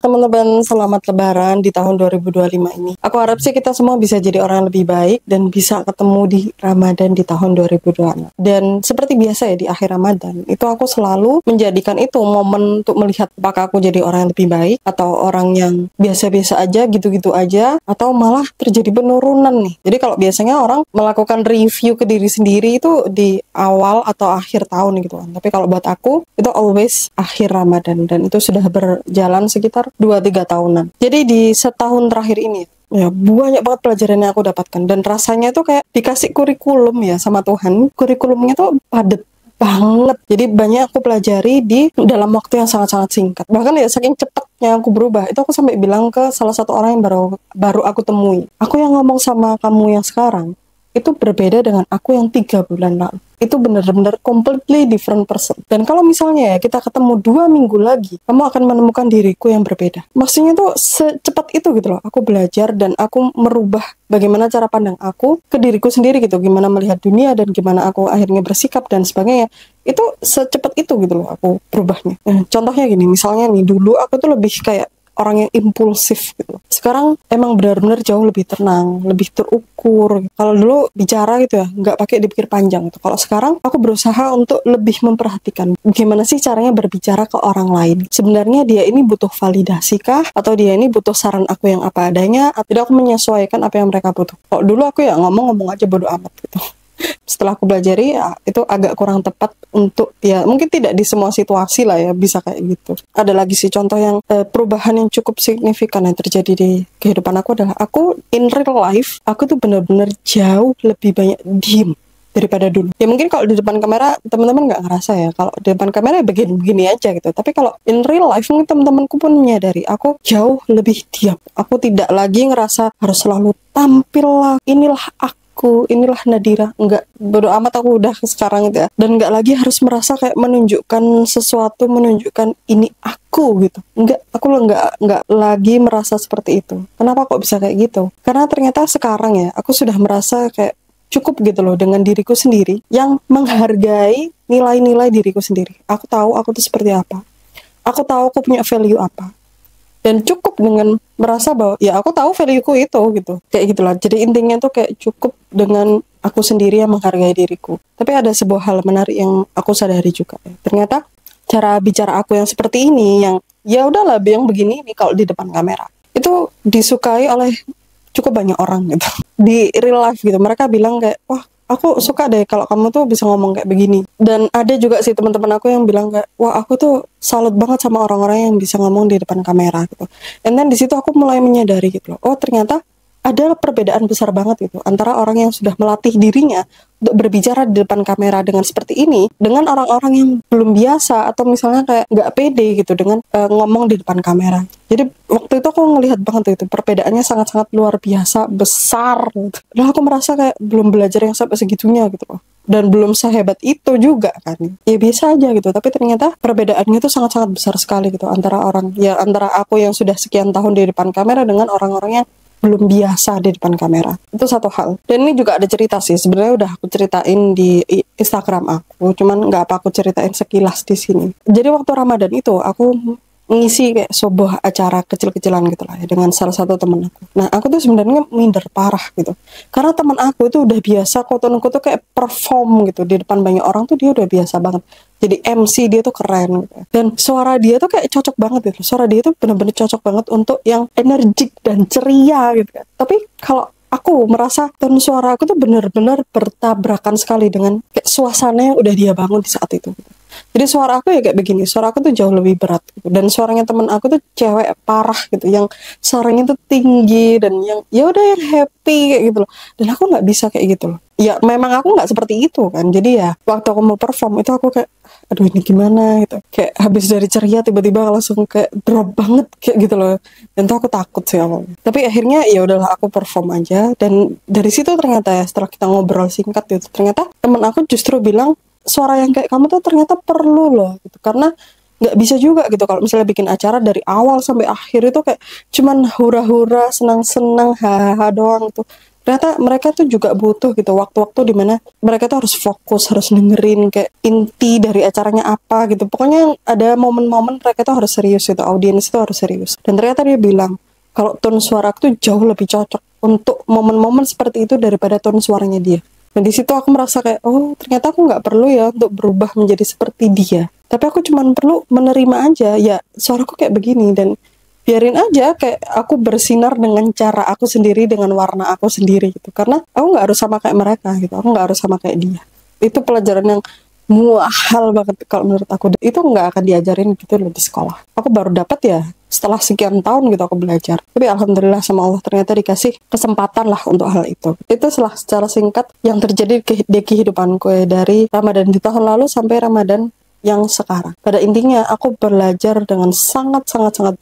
teman-teman, selamat Lebaran di tahun 2025 ini. Aku harap sih kita semua bisa jadi orang yang lebih baik dan bisa ketemu di Ramadan di tahun 2026. Dan seperti biasa ya di akhir Ramadan, itu aku selalu menjadikan itu momen untuk melihat apakah aku jadi orang yang lebih baik atau orang yang biasa-biasa aja, gitu-gitu aja, atau malah terjadi penurunan nih. Jadi kalau biasanya orang melakukan review ke diri sendiri itu di awal atau akhir tahun gitu kan. Tapi kalau buat aku, itu always akhir Ramadan dan itu sudah berjalan sekitar 2-3 tahunan. Jadi di setahun terakhir ini ya banyak banget pelajaran yang aku dapatkan dan rasanya tuh kayak dikasih kurikulum ya sama Tuhan. Kurikulumnya tuh padat banget. Jadi banyak aku pelajari di dalam waktu yang sangat-sangat singkat. Bahkan ya saking cepatnya aku berubah, itu aku sampai bilang ke salah satu orang yang baru aku temui. Aku yang ngomong sama kamu yang sekarang itu berbeda dengan aku yang 3 bulan lalu. Itu benar-benar completely different person. Dan kalau misalnya ya kita ketemu 2 minggu lagi, kamu akan menemukan diriku yang berbeda. Maksudnya tuh secepat itu gitu loh. Aku belajar dan aku merubah bagaimana cara pandang aku ke diriku sendiri gitu. Gimana melihat dunia dan gimana aku akhirnya bersikap dan sebagainya. Itu secepat itu gitu loh aku berubahnya. Contohnya gini, misalnya nih dulu aku tuh lebih kayak orang yang impulsif gitu. Sekarang emang benar-benar jauh lebih tenang, lebih terukur. Kalau dulu bicara gitu ya, nggak pakai dipikir panjang gitu. Kalau sekarang aku berusaha untuk lebih memperhatikan gimana sih caranya berbicara ke orang lain. Sebenarnya dia ini butuh validasi kah? Atau dia ini butuh saran aku yang apa adanya? Atau aku menyesuaikan apa yang mereka butuh. Kalau dulu aku ya ngomong aja bodo amat gitu. Setelah aku pelajari ya itu agak kurang tepat untuk ya mungkin tidak di semua situasi lah ya bisa kayak gitu. Ada lagi sih contoh yang perubahan yang cukup signifikan yang terjadi di kehidupan aku adalah aku in real life aku tuh benar-benar jauh lebih banyak diem daripada dulu. Ya mungkin kalau di depan kamera teman-teman nggak ngerasa ya. Kalau di depan kamera ya begini-begini aja gitu. Tapi kalau in real life mungkin teman-temanku pun menyadari aku jauh lebih diam. Aku tidak lagi ngerasa harus selalu tampil lah. Inilah inilah Nadira, enggak, bodo amat aku udah sekarang gitu ya, dan enggak lagi harus merasa kayak menunjukkan sesuatu, menunjukkan ini aku gitu, enggak, aku enggak lagi merasa seperti itu. Kenapa kok bisa kayak gitu? Karena ternyata sekarang ya, aku sudah merasa kayak cukup gitu loh dengan diriku sendiri, yang menghargai nilai-nilai diriku sendiri. Aku tahu aku tuh seperti apa, aku tahu aku punya value apa. Dan cukup dengan merasa bahwa ya aku tahu value-ku itu gitu. Kayak gitulah. Jadi intinya tuh kayak cukup dengan aku sendiri yang menghargai diriku. Tapi ada sebuah hal menarik yang aku sadari juga. Ternyata cara bicara aku yang seperti ini, yang ya udahlah yang begini nih kalau di depan kamera, itu disukai oleh cukup banyak orang gitu. Di real life gitu. Mereka bilang kayak, wah aku suka deh kalau kamu tuh bisa ngomong kayak begini. Dan ada juga sih teman-teman aku yang bilang kayak, wah aku tuh salut banget sama orang-orang yang bisa ngomong di depan kamera gitu. And then di situ aku mulai menyadari gitu loh, oh ternyata ada perbedaan besar banget gitu antara orang yang sudah melatih dirinya untuk berbicara di depan kamera dengan seperti ini dengan orang-orang yang belum biasa atau misalnya kayak nggak pede gitu dengan ngomong di depan kamera. Jadi waktu itu aku ngelihat banget itu perbedaannya sangat-sangat luar biasa besar gitu. Dan aku merasa kayak belum belajar yang sampai segitunya gitu loh. Dan belum sehebat itu juga kan. Ya biasa aja gitu, tapi ternyata perbedaannya itu sangat-sangat besar sekali gitu antara antara aku yang sudah sekian tahun di depan kamera dengan orang-orang yang belum biasa di depan kamera. Itu satu hal. Dan ini juga ada cerita sih. Sebenarnya udah aku ceritain di Instagram aku, cuman nggak apa aku ceritain sekilas di sini. Jadi waktu Ramadan itu aku ngisi kayak sebuah acara kecil-kecilan gitu lah ya dengan salah satu temen aku. Nah aku tuh sebenarnya minder parah gitu karena teman aku itu udah biasa kotonku tuh kayak perform gitu di depan banyak orang tuh dia udah biasa banget jadi MC, dia tuh keren gitu. Dan suara dia tuh kayak cocok banget gitu, suara dia tuh bener-bener cocok banget untuk yang energik dan ceria gitu kan. Tapi kalau aku merasa tone suara aku tuh bener-bener bertabrakan sekali dengan kayak suasana yang udah dia bangun di saat itu gitu. Jadi suara aku ya kayak begini, suara aku tuh jauh lebih berat gitu. Dan suaranya temen aku tuh cewek parah gitu, yang suaranya tuh tinggi dan yang ya udah yang happy kayak gitu loh. Dan aku nggak bisa kayak gitu loh. Ya memang aku nggak seperti itu kan. Jadi ya waktu aku mau perform itu aku kayak aduh ini gimana gitu. Kayak habis dari ceria tiba-tiba langsung kayak drop banget kayak gitu loh. Dan tuh aku takut sih awalnya. Tapi akhirnya ya udahlah aku perform aja. Dan dari situ ternyata ya setelah kita ngobrol singkat gitu, ternyata temen aku justru bilang suara yang kayak kamu tuh ternyata perlu loh gitu. Karena nggak bisa juga gitu kalau misalnya bikin acara dari awal sampai akhir itu kayak cuman hura-hura, senang-senang, hahaha doang tuh. ternyata mereka tuh juga butuh gitu waktu-waktu dimana mereka tuh harus fokus, harus dengerin kayak inti dari acaranya apa gitu. Pokoknya ada momen-momen mereka tuh harus serius gitu, audiens itu harus serius. Dan ternyata dia bilang kalau tone suara aku tuh jauh lebih cocok untuk momen-momen seperti itu daripada tone suaranya dia. Dan di situ aku merasa kayak, oh ternyata aku nggak perlu ya untuk berubah menjadi seperti dia. Tapi aku cuma perlu menerima aja, ya suaraku kayak begini dan biarin aja kayak aku bersinar dengan cara aku sendiri, dengan warna aku sendiri gitu. Karena aku nggak harus sama kayak mereka gitu, aku nggak harus sama kayak dia. Itu pelajaran yang muahal banget kalau menurut aku. Itu nggak akan diajarin gitu loh di sekolah. Aku baru dapat ya setelah sekian tahun gitu aku belajar. Tapi alhamdulillah sama Allah ternyata dikasih kesempatan lah untuk hal itu. Itu secara singkat yang terjadi di kehidupanku ya, dari Ramadan di tahun lalu sampai Ramadan yang sekarang. Pada intinya aku belajar dengan sangat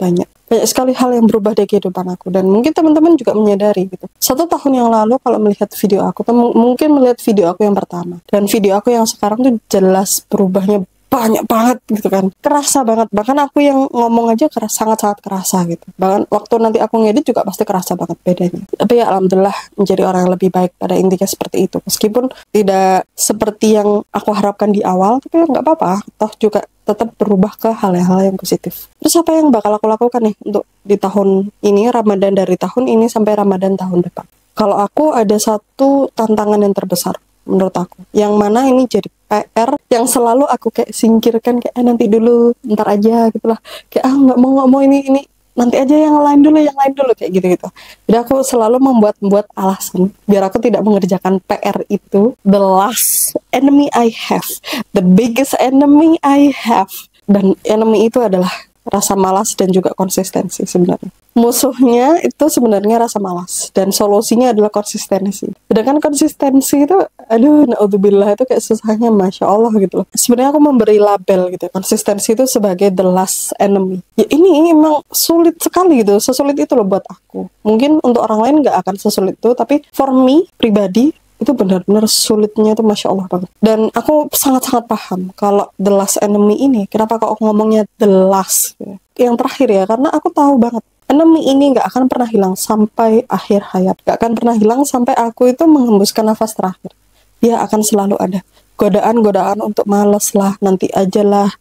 banyak sekali hal yang berubah di kehidupan aku, dan mungkin teman-teman juga menyadari gitu. 1 tahun yang lalu kalau melihat video aku, mungkin melihat video aku yang pertama dan video aku yang sekarang tuh jelas berubahnya banyak banget gitu kan, kerasa banget. Bahkan aku yang ngomong aja sangat kerasa gitu. Bahkan waktu nanti aku ngedit juga pasti kerasa banget bedanya. Tapi ya alhamdulillah menjadi orang yang lebih baik pada intinya seperti itu. Meskipun tidak seperti yang aku harapkan di awal, tapi ya nggak apa-apa. Toh juga tetap berubah ke hal-hal yang positif. Terus apa yang bakal aku lakukan nih untuk di tahun ini, Ramadan dari tahun ini sampai Ramadan tahun depan? Kalau aku ada satu tantangan yang terbesar menurut aku, yang mana ini jadi PR yang selalu aku kayak singkirkan, kayak nanti dulu, ntar aja gitulah, kayak nggak mau ini nanti aja, yang lain dulu kayak gitu. Jadi aku selalu membuat alasan biar aku tidak mengerjakan PR itu. The last enemy I have, the biggest enemy I have, dan enemy itu adalah rasa malas dan juga konsistensi. Sebenarnya musuhnya itu sebenarnya rasa malas dan solusinya adalah konsistensi. Sedangkan konsistensi itu, aduh, naudzubillah, itu kayak susahnya, masya Allah gitu loh. Sebenarnya aku memberi label gitu, konsistensi itu sebagai the last enemy. Ya ini emang sulit sekali gitu, sesulit itu loh buat aku. Mungkin untuk orang lain nggak akan sesulit itu, tapi for me pribadi itu benar-benar sulitnya itu masya Allah banget. Dan aku sangat paham kalau the last enemy ini, kenapa kok aku ngomongnya the last ya, yang terakhir ya, karena aku tahu banget enemy ini gak akan pernah hilang sampai akhir hayat, gak akan pernah hilang sampai aku itu menghembuskan nafas terakhir. Dia akan selalu ada godaan untuk males lah, nanti aja lah,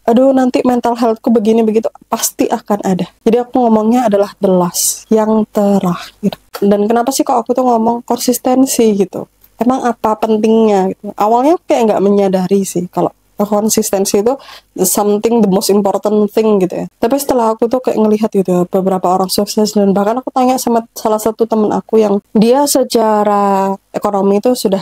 aduh nanti mental healthku begini begitu, pasti akan ada. Jadi aku ngomongnya adalah the last, yang terakhir. Dan kenapa sih kok aku tuh ngomong konsistensi gitu, emang apa pentingnya gitu. Awalnya aku kayak nggak menyadari sih kalau konsistensi itu something the most important thing gitu ya. Tapi setelah aku tuh kayak ngelihat gitu beberapa orang sukses, dan bahkan aku tanya sama salah satu temen aku yang dia secara ekonomi itu sudah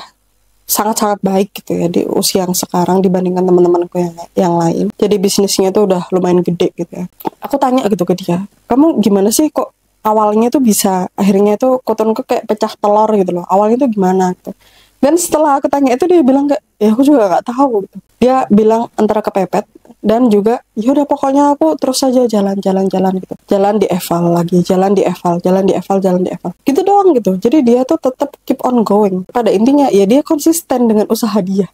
sangat baik gitu ya di usia yang sekarang dibandingkan teman-temanku yang lain. Jadi bisnisnya tuh udah lumayan gede gitu ya. Aku tanya gitu ke dia, kamu gimana sih kok awalnya tuh bisa, akhirnya tuh kotonku kayak pecah telur gitu loh. Awalnya tuh gimana gitu. Dan setelah aku tanya itu, dia bilang kayak, ya aku juga nggak tahu gitu. Dia bilang antara kepepet dan juga ya udah pokoknya aku terus saja jalan gitu. Jalan di eval lagi, jalan di eval. Gitu doang gitu. Jadi dia tuh tetap keep on going. Pada intinya ya dia konsisten dengan usaha dia.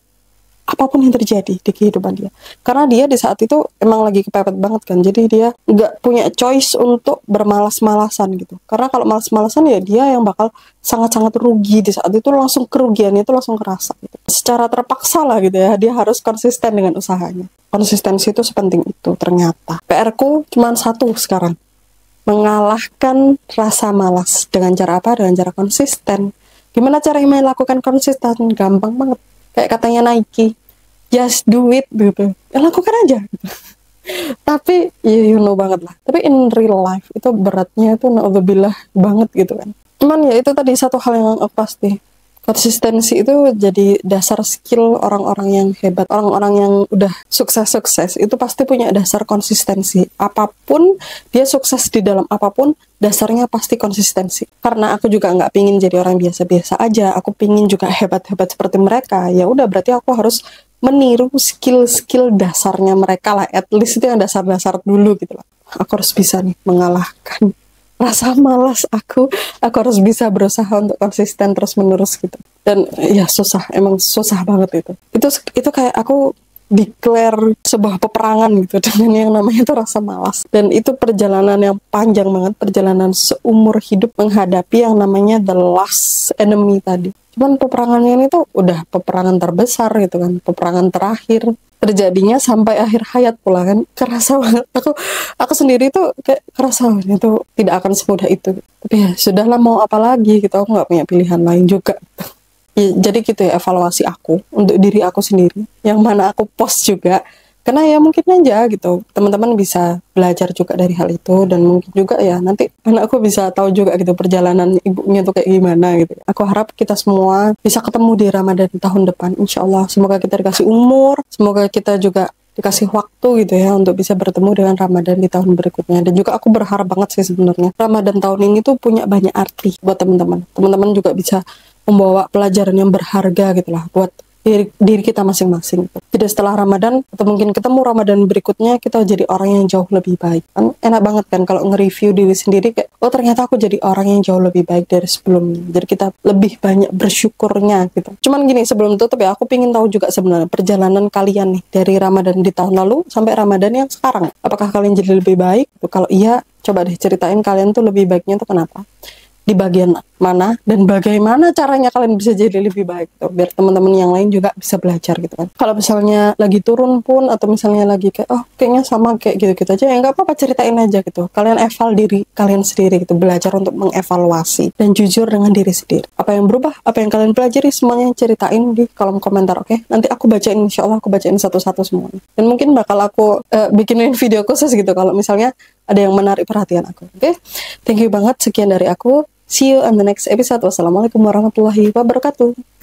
Apapun yang terjadi di kehidupan dia. Karena dia di saat itu emang lagi kepepet banget kan. Jadi dia nggak punya choice untuk bermalas-malasan gitu. Karena kalau malas-malasan ya dia yang bakal sangat rugi di saat itu, langsung kerugiannya itu langsung kerasa gitu. Secara terpaksa lah gitu ya, dia harus konsisten dengan usahanya. Konsistensi itu sepenting itu ternyata. PR-ku cuma satu sekarang. Mengalahkan rasa malas. Dengan cara apa? Dengan cara konsisten. Gimana cara melakukan konsisten? Gampang banget. Kayak katanya Nike, just do it gitu. Ya lakukan aja gitu. Tapi you know banget lah. Tapi in real life itu beratnya itu naudzubillah banget gitu kan. Cuman ya itu tadi satu hal yang pasti. Konsistensi itu jadi dasar skill orang-orang yang hebat. Orang-orang yang udah sukses itu pasti punya dasar konsistensi. Apapun dia sukses di dalam apapun, dasarnya pasti konsistensi. Karena aku juga nggak pingin jadi orang biasa-biasa aja. Aku pingin juga hebat-hebat seperti mereka. Ya udah berarti aku harus meniru skill-skill dasarnya mereka lah. At least itu yang dasar-dasar dulu gitu lah. Aku harus bisa nih mengalahkan rasa malas aku harus bisa berusaha untuk konsisten terus menerus gitu. Dan ya susah, emang susah banget itu kayak aku declare sebuah peperangan gitu dengan yang namanya itu rasa malas. Dan itu perjalanan yang panjang banget, perjalanan seumur hidup menghadapi yang namanya the last enemy tadi. Cuman peperangannya ini tuh udah peperangan terbesar gitu kan, peperangan terakhir, terjadinya sampai akhir hayat pula kan. Kerasa banget, aku sendiri tuh kayak kerasa itu tidak akan semudah itu. Tapi ya sudahlah, mau apa lagi gitu, aku nggak punya pilihan lain juga. Ya, jadi gitu ya evaluasi aku untuk diri aku sendiri, yang mana aku post juga, karena ya mungkin aja gitu teman-teman bisa belajar juga dari hal itu, dan mungkin juga ya nanti anakku bisa tahu juga gitu perjalanan ibunya tuh kayak gimana gitu. Aku harap kita semua bisa ketemu di Ramadan tahun depan, insya Allah. Semoga kita dikasih umur, semoga kita juga dikasih waktu gitu ya untuk bisa bertemu dengan Ramadan di tahun berikutnya. Dan juga aku berharap banget sih sebenarnya Ramadan tahun ini tuh punya banyak arti buat teman-teman. Teman-teman juga bisa membawa pelajaran yang berharga gitu lah buat diri kita masing-masing. Jadi setelah Ramadan atau mungkin ketemu Ramadan berikutnya, kita jadi orang yang jauh lebih baik. Kan enak banget kan kalau nge-review diri sendiri kayak, oh ternyata aku jadi orang yang jauh lebih baik dari sebelumnya. Jadi kita lebih banyak bersyukurnya gitu. Cuman gini, sebelum tutup ya, aku pengen tahu juga sebenarnya perjalanan kalian nih dari Ramadan di tahun lalu sampai Ramadan yang sekarang. Apakah kalian jadi lebih baik? Kalau iya, coba deh ceritain kalian tuh lebih baiknya tuh kenapa? Di bagian mana dan bagaimana caranya kalian bisa jadi lebih baik tuh, biar teman-teman yang lain juga bisa belajar gitu kan. Kalau misalnya lagi turun pun atau misalnya lagi kayak oh kayaknya sama kayak gitu-gitu aja, ya nggak apa-apa, ceritain aja gitu. Kalian eval diri kalian sendiri gitu, belajar untuk mengevaluasi dan jujur dengan diri sendiri. Apa yang berubah, apa yang kalian pelajari, semuanya ceritain di kolom komentar, oke? Nanti aku bacain, insya Allah aku bacain satu-satu semuanya. Dan mungkin bakal aku bikinin video khusus gitu kalau misalnya ada yang menarik perhatian aku, oke? Thank you banget, sekian dari aku. See you on the next episode. Wassalamualaikum warahmatullahi wabarakatuh.